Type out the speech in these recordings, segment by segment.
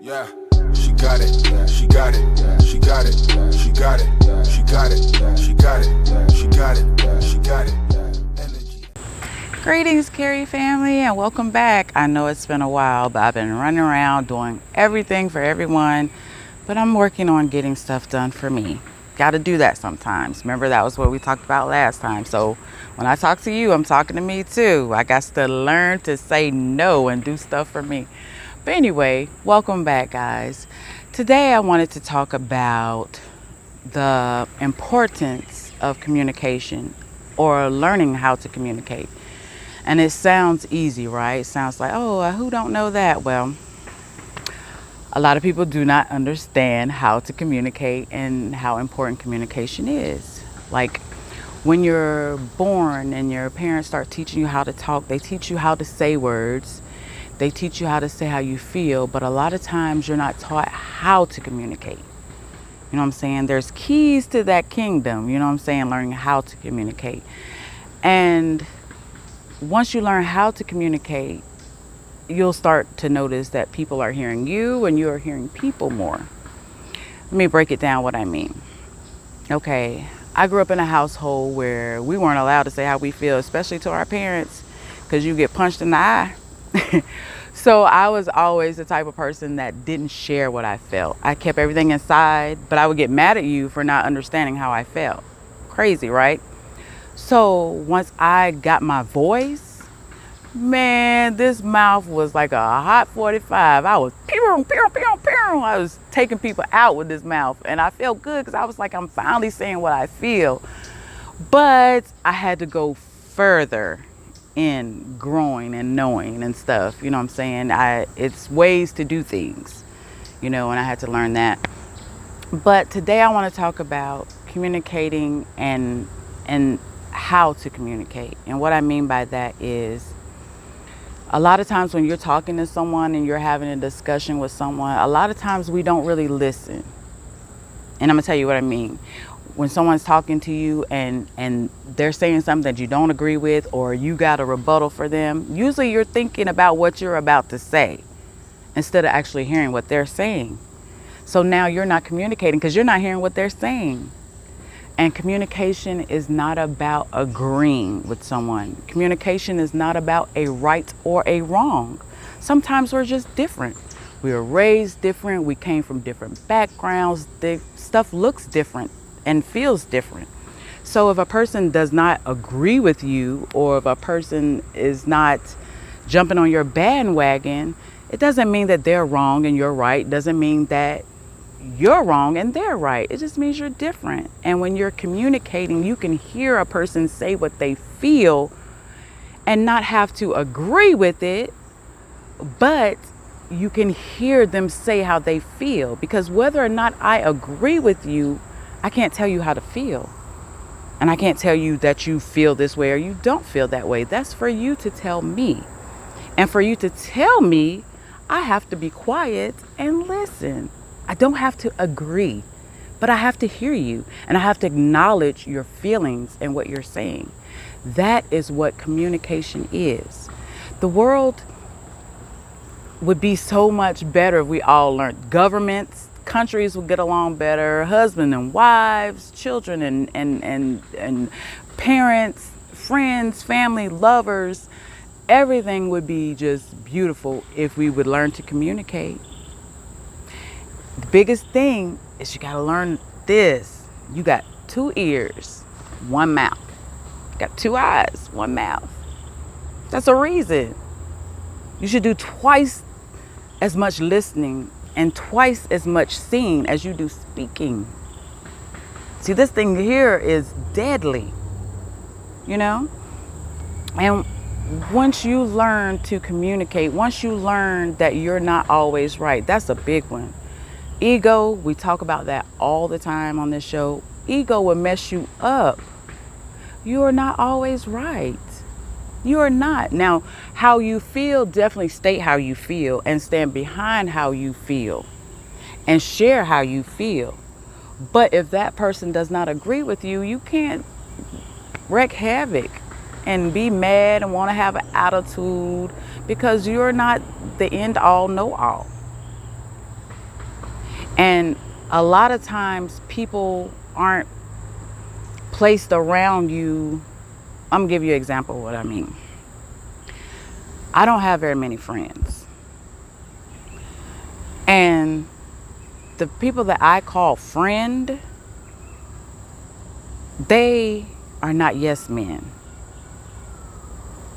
Yeah, she got it, she got it, she got it, she got it, she got it, she got it, she got it, she got it. Greetings, Carrie family, and welcome back. I know it's been a while, but I've been running around doing everything for everyone, but I'm working on getting stuff done for me. Got to do that sometimes. Remember, that was what we talked about last time. So when I talk to you, I'm talking to me too. I got to learn to say no and do stuff for me. But anyway, welcome back, guys. Today I wanted to talk about the importance of communication or learning how to communicate. And it sounds easy, right? It sounds like, oh, who don't know that? Well, a lot of people do not understand how to communicate and how important communication is. Like when you're born and your parents start teaching you how to talk, they teach you how to say words. They teach you how to say how you feel, but a lot of times you're not taught how to communicate. You know what I'm saying? There's keys to that kingdom, you know what I'm saying? Learning how to communicate. And once you learn how to communicate, you'll start to notice that people are hearing you and you are hearing people more. Let me break it down what I mean. Okay, I grew up in a household where we weren't allowed to say how we feel, especially to our parents, because you get punched in the eye. So I was always the type of person that didn't share what I felt. I kept everything inside, but I would get mad at you for not understanding how I felt. Crazy, right? So once I got my voice, man, this mouth was like a hot 45. I was pew, pew, pew, pew. I was taking people out with this mouth, and I felt good because I was like, I'm finally saying what I feel. But I had to go further in growing and knowing and stuff, you know what I'm saying? It's ways to do things, you know, and I had to learn that. But today I want to talk about communicating and how to communicate. And what I mean by that is a lot of times when you're talking to someone and you're having a discussion with someone, a lot of times we don't really listen. And I'm gonna tell you what I mean. When someone's talking to you and they're saying something that you don't agree with, or you got a rebuttal for them, usually you're thinking about what you're about to say instead of actually hearing what they're saying. So now you're not communicating because you're not hearing what they're saying. And communication is not about agreeing with someone. Communication is not about a right or a wrong. Sometimes we're just different. We were raised different. We came from different backgrounds. Stuff looks different and feels different. So if a person does not agree with you, or if a person is not jumping on your bandwagon, it doesn't mean that they're wrong and you're right. It doesn't mean that you're wrong and they're right. It just means you're different. And when you're communicating, you can hear a person say what they feel and not have to agree with it, but you can hear them say how they feel. Because whether or not I agree with you, I can't tell you how to feel. And I can't tell you that you feel this way or you don't feel that way. That's for you to tell me. And for you to tell me, I have to be quiet and listen. I don't have to agree, but I have to hear you, and I have to acknowledge your feelings and what you're saying. That is what communication is. The world would be so much better if we all learned. Governments, countries would get along better, husband and wives, children and parents, friends, family, lovers. Everything would be just beautiful if we would learn to communicate. The biggest thing is you got to learn this. You got 2 ears, 1 mouth. You got 2 eyes, 1 mouth. That's a reason. You should do twice as much listening and twice as much seeing as you do speaking. See, this thing here is deadly, you know? And once you learn to communicate, once you learn that you're not always right, that's a big one. Ego, we talk about that all the time on this show. Ego will mess you up. You are not always right. You are not. Now, how you feel, definitely state how you feel and stand behind how you feel and share how you feel. But if that person does not agree with you, you can't wreak havoc and be mad and want to have an attitude because you're not the end all know all. And a lot of times people aren't placed around you. I'm gonna give you an example of what I mean. I don't have very many friends. And the people that I call friend, they are not yes men.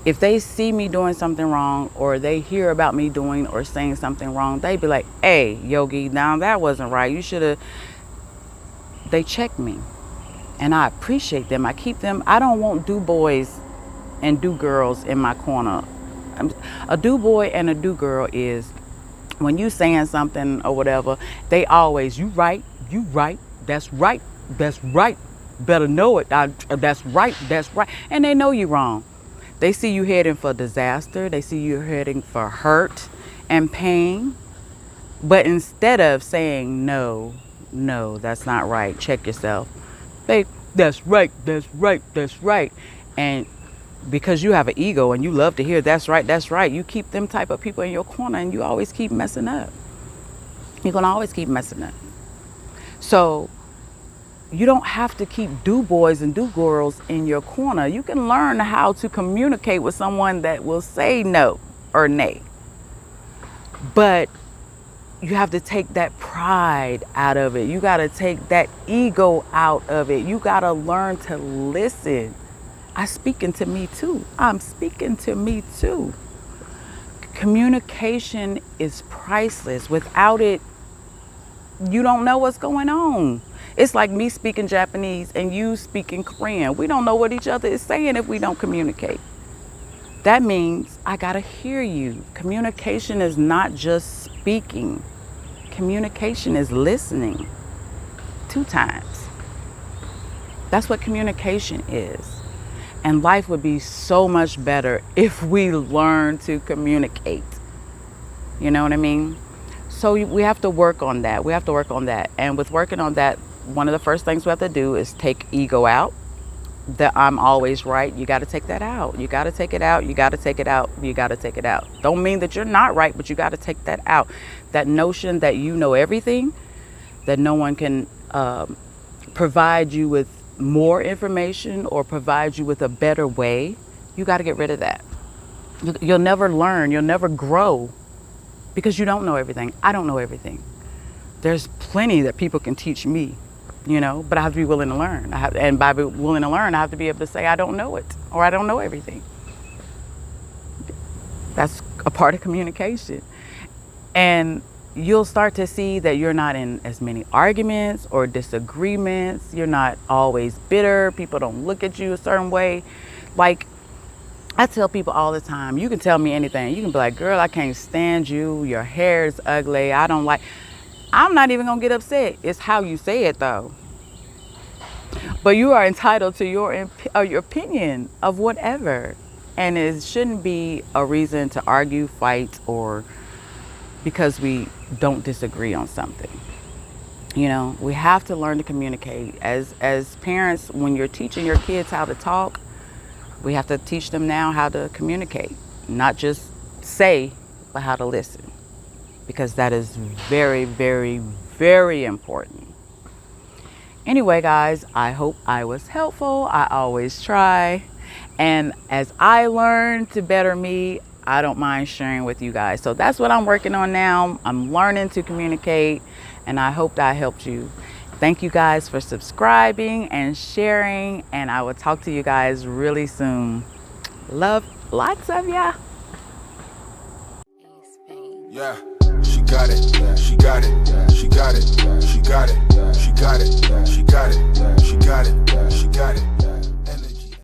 If they see me doing something wrong, or they hear about me doing or saying something wrong, they be like, hey, Yogi, now that wasn't right. You should have. They check me. And I appreciate them. I keep them. I don't want do boys and do girls in my corner. A do boy and a do girl is when you saying something or whatever, they always, you right, that's right, better know it, that's right. And they know you wrong. They see you heading for disaster. They see you heading for hurt and pain. But instead of saying, no, that's not right, check yourself, that's right. And because you have an ego and you love to hear that's right, you keep them type of people in your corner, and you always keep messing up. You're going to always keep messing up. So you don't have to keep do boys and do girls in your corner. You can learn how to communicate with someone that will say no or nay. But you have to take that pride out of it. You got to take that ego out of it. You got to learn to listen. I'm speaking to me too. Communication is priceless. Without it, you don't know what's going on. It's like me speaking Japanese and you speaking Korean. We don't know what each other is saying if we don't communicate. That means I gotta hear you. Communication is not just speaking. Communication is listening 2 times. That's what communication is. And life would be so much better if we learn to communicate. You know what I mean? So we have to work on that. And with working on that, one of the first things we have to do is take ego out. That I'm always right. You got to take that out. You got to take it out. Don't mean that you're not right, but you got to take that out. That notion that you know everything, that no one can provide you with more information or provide you with a better way, you got to get rid of that. You'll never learn. You'll never grow because you don't know everything. I don't know everything. There's plenty that people can teach me, but I have to be willing to learn. And by being willing to learn, I have to be able to say I don't know it or I don't know everything. That's a part of communication. And you'll start to see that you're not in as many arguments or disagreements. You're not always bitter. People don't look at you a certain way. Like I tell people all the time, you can tell me anything. You can be like, girl, I can't stand you. Your hair is ugly. I'm not even going to get upset. It's how you say it though. But you are entitled to your opinion of whatever. And it shouldn't be a reason to argue, fight, or because we don't disagree on something. We have to learn to communicate. As parents, when you're teaching your kids how to talk, we have to teach them now how to communicate. Not just say, but how to listen. Because that is very, very, very important. Anyway, guys, I hope I was helpful. I always try. And as I learn to better me, I don't mind sharing with you guys. So that's what I'm working on now. I'm learning to communicate, and I hope that helped you. Thank you guys for subscribing and sharing, and I will talk to you guys really soon. Love, lots of ya. Yeah, she got it.